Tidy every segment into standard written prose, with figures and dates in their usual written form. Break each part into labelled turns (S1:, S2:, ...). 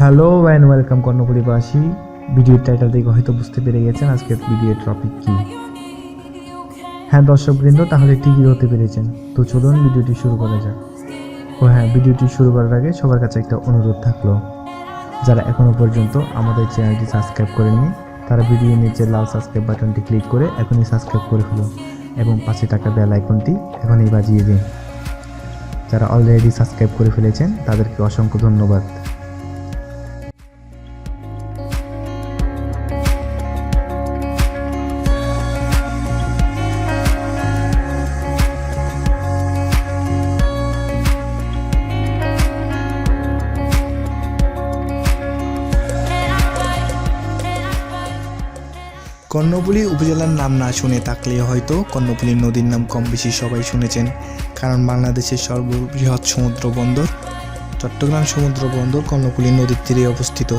S1: Hello and welcome কর্ণফুলিবাসী। ভিডিওর title দেখে হয়তো বুঝতে পেরে গেছেন আজকের ভিডিওর টপিক কী। হ্যাঁ দর্শকবৃন্দ, তাহলে ঠিকই হতে পেরেছেন। তো চলুন ভিডিওটি শুরু করা যাক। ও হ্যাঁ, ভিডিওটি শুরু করার আগে সবার কাছে একটা অনুরোধ থাকলো, যারা এখনও পর্যন্ত আমাদের চ্যানেলটি সাবস্ক্রাইব করেননি তারা ভিডিওর নিচে লাল সাবস্ক্রাইব বাটনটি ক্লিক করে এখনই সাবস্ক্রাইব করে ফেলুন এবং পাশে থাকা বেল আইকনটি এখনই বাজিয়ে দিন। যারা অলরেডি সাবস্ক্রাইব করে ফেলেছেন তাদেরকে অসংখ্য ধন্যবাদ। কর্ণফুলী উপজেলার নাম না শুনে থাকলে হয়তো কর্ণফুলী নদীর নাম কম বেশি সবাই শুনেছেন, কারণ বাংলাদেশের সর্ববৃহৎ সমুদ্র বন্দর চট্টগ্রাম সমুদ্র বন্দর কর্ণফুলী নদীর তীরে অবস্থিত।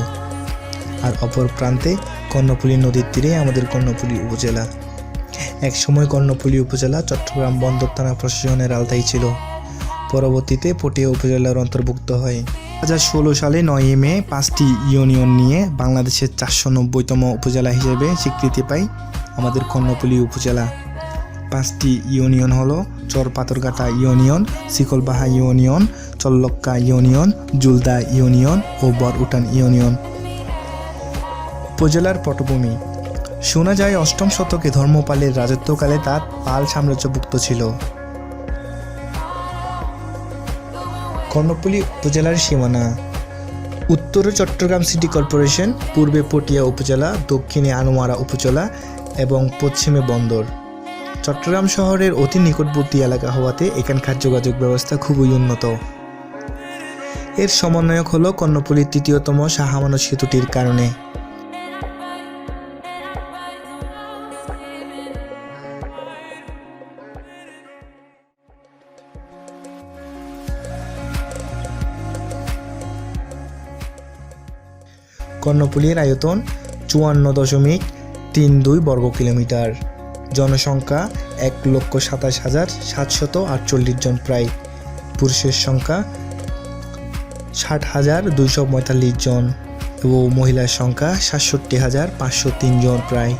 S1: আর অপর প্রান্তে কর্ণফুলী নদীর তীরে আমাদের কর্ণফুলী উপজেলা। এক সময় কর্ণফুলী উপজেলা চট্টগ্রাম বন্দর থানা প্রশাসনের আওতায় ছিল, পরবর্তীতে পটিয়া উপজেলার অন্তর্ভুক্ত হয়। 2016 সালে 9 মে 5টি ইউনিয়ন নিয়ে বাংলাদেশের 490তম উপজেলা হিসেবে স্বীকৃতি পায় আমাদের কর্ণফুলী উপজেলা। 5টি ইউনিয়ন হলো Charpatharghata union, Shikalbaha union, Charlakka union, Juldha union ও বরউটান ইউনিয়ন। উপজেলার পটভূমি শোনা যায় 8ম শতকে ধর্মপালের রাজত্বকালে তা পাল সাম্রাজ্যভুক্ত ছিল। কর্ণফুলী উপজেলার সীমানা: উত্তরে চট্টগ্রাম সিটি কর্পোরেশন, পূর্বে পটিয়া উপজেলা, দক্ষিণে আনোয়ারা উপজেলা এবং পশ্চিমে বন্দর। চট্টগ্রাম শহরের অতি নিকটবর্তী এলাকা হওয়াতে এখানকার যোগাযোগ ব্যবস্থা খুবই উন্নত। এর সমন্বয়ক হলো কর্ণফুলীর 3য়তম শাহ আমানত সেতুটির কারণে। কর্ণফুলীর আয়তন 54.32 বর্গ কিলোমিটার। জনসংখ্যা 1,27,748 জন, প্রায়। পুরুষের সংখ্যা 60,245 জন এবং মহিলার সংখ্যা 67,503 জন, প্রায়।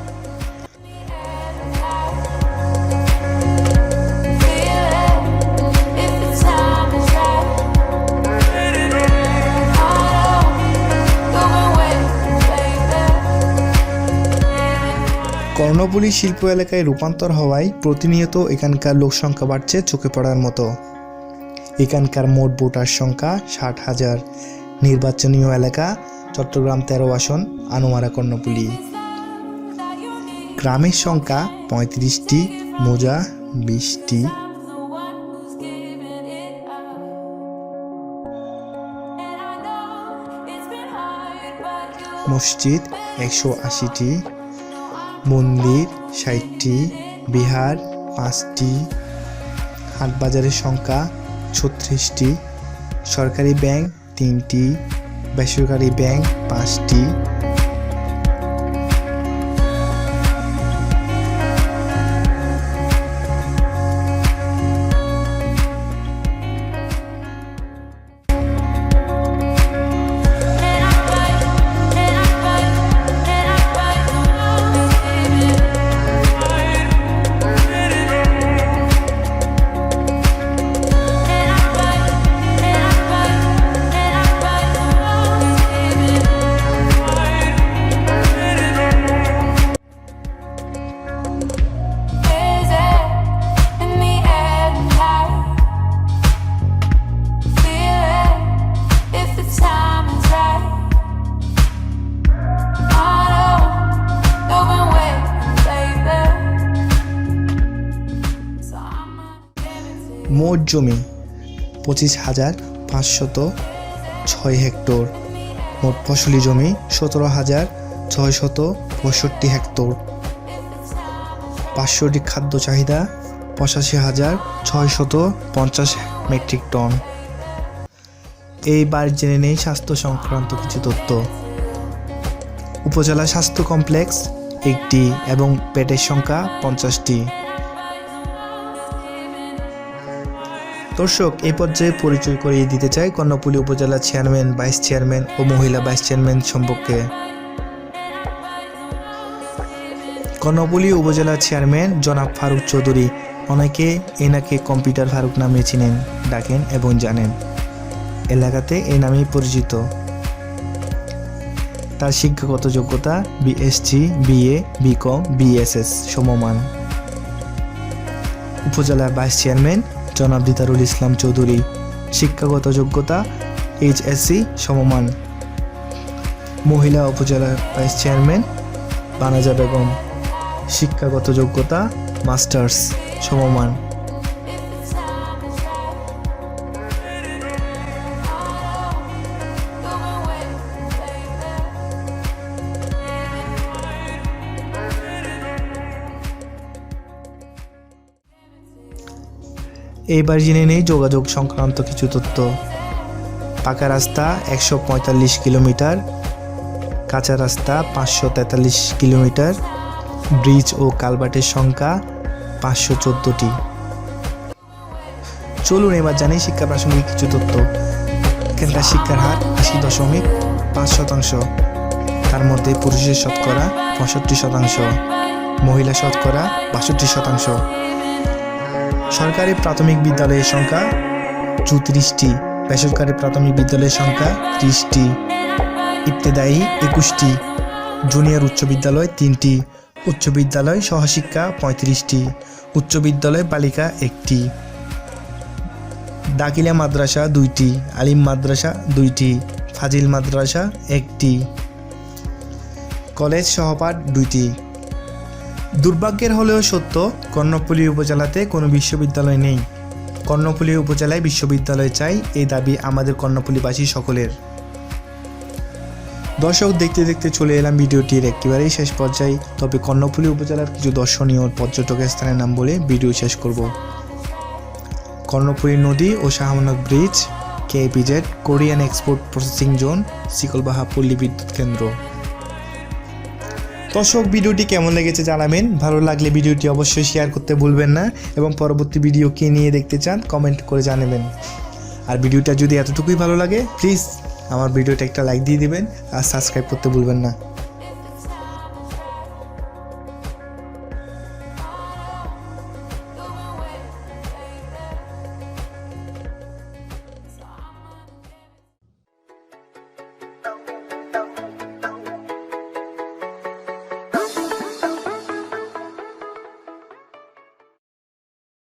S1: কর্ণফুলী শিল্প এলাকায় রূপান্তর হওয়ায় প্রতিনিয়ত এখানকার লোকসংখ্যা বাড়ছে চোখে পড়ার মতো। এখানকার মোট ভোটার সংখ্যা 60,000। নির্বাচনীয় এলাকা চট্টগ্রাম 13 আসন, আনোয়ারা কর্ণফুলী। গ্রামের সংখ্যা 35টি, মৌজা 20টি। মসজিদ 180টি, মন্দির 60টি, বিহার 5টি। হাটবাজারের সংখ্যা 36টি। সরকারি ব্যাংক 3টি, বেসরকারি ব্যাংক 5টি। মোট জমি 25,506 হেক্টর। মোট ফসলি জমি 17,665 হেক্টর। বাৎসরিক খাদ্য চাহিদা 85,650 মেট্রিক টন। এইবার জেনে নেই স্বাস্থ্য সংক্রান্ত কিছু তথ্য। উপজেলা স্বাস্থ্য কমপ্লেক্স 1টি এবং বেডের সংখ্যা 50টি। দর্শক, এই পর্যায়ে পরিচয় করিয়ে দিতে চাই কর্ণফুলী উপজেলা চেয়ারম্যান, ভাইস চেয়ারম্যান ও মহিলা ভাইস চেয়ারম্যান সম্পর্কে। কর্ণফুলী উপজেলা চেয়ারম্যান জনাব ফারুক চৌধুরী, অনেকে এনাকে কম্পিউটার ফারুক নামে চিনেন, ডাকেন এবং জানেন, এলাকাতে এই নামেই পরিচিত। তার শিক্ষাগত যোগ্যতা বিএসসি, বিএ, বিকম, বিএসএস সমমান। উপজেলার ভাইস চেয়ারম্যান জনাব দিদারুল ইসলাম চৌধুরী, শিক্ষাগত যোগ্যতা এইচএসসি সমমান। মহিলা উপজেলার ভাইস চেয়ারম্যান বানাজা বেগম, শিক্ষাগত যোগ্যতা মাস্টার্স সমমান। এইবার জেনে নেই যোগাযোগ সংক্রান্ত কিছু তথ্য। পাকা রাস্তা 145 কিলোমিটার, কাঁচা রাস্তা 543 কিলোমিটার, ব্রিজ ও কালভার্টের সংখ্যা 514টি। চলুন এবার জানি শিক্ষা প্রাসঙ্গিক কিছু তথ্য। এখানকার শিক্ষার হার 80.5%, তার মধ্যে পুরুষের শতকরা 65%, মহিলা শতকরা 62%। সরকারি প্রাথমিক বিদ্যালয়ের সংখ্যা 34টি, বেসরকারি প্রাথমিক বিদ্যালয়ের সংখ্যা 30টি, ইবতেদায়ী 21টি, জুনিয়র উচ্চ বিদ্যালয় 3টি, উচ্চ বিদ্যালয় সহশিক্ষা 35টি, উচ্চ বিদ্যালয় বালিকা 1টি, দাখিলা মাদ্রাসা 2টি, আলিম মাদ্রাসা 2টি, ফাজিল মাদ্রাসা 1টি, কলেজ সহপাঠ 2টি। দুর্ভাগ্যের হলেও সত্য, কর্ণফুলী উপজেলাতে কোনো বিশ্ববিদ্যালয় নেই। কর্ণফুলী উপজেলায় বিশ্ববিদ্যালয় চাই, এই দাবি আমাদের কর্ণফুলিবাসী সকলের। দর্শক, দেখতে দেখতে চলে এলাম ভিডিওটির একেবারেই শেষ পর্যায়ে। তবে কর্ণফুলী উপজেলার কিছু দর্শনীয় পর্যটক স্থানের নাম বলে ভিডিও শেষ করব। কর্ণফুলী নদী ও Shah Amanat bridge, KEPZ Korean export processing zone, Shikalbaha পল্লী বিদ্যুৎ কেন্দ্র। দর্শক, ভিডিওটি কেমন লেগেছে জানাবেন। ভালো লাগলে ভিডিওটি অবশ্যই শেয়ার করতে ভুলবেন না এবং পরবর্তী ভিডিও কী নিয়ে দেখতে চান কমেন্ট করে জানাবেন। আর ভিডিওটা যদি এতটুকুই ভালো লাগে, প্লিজ আমার ভিডিওটা একটা লাইক দিয়ে দিবেন আর সাবস্ক্রাইব করতে ভুলবেন না।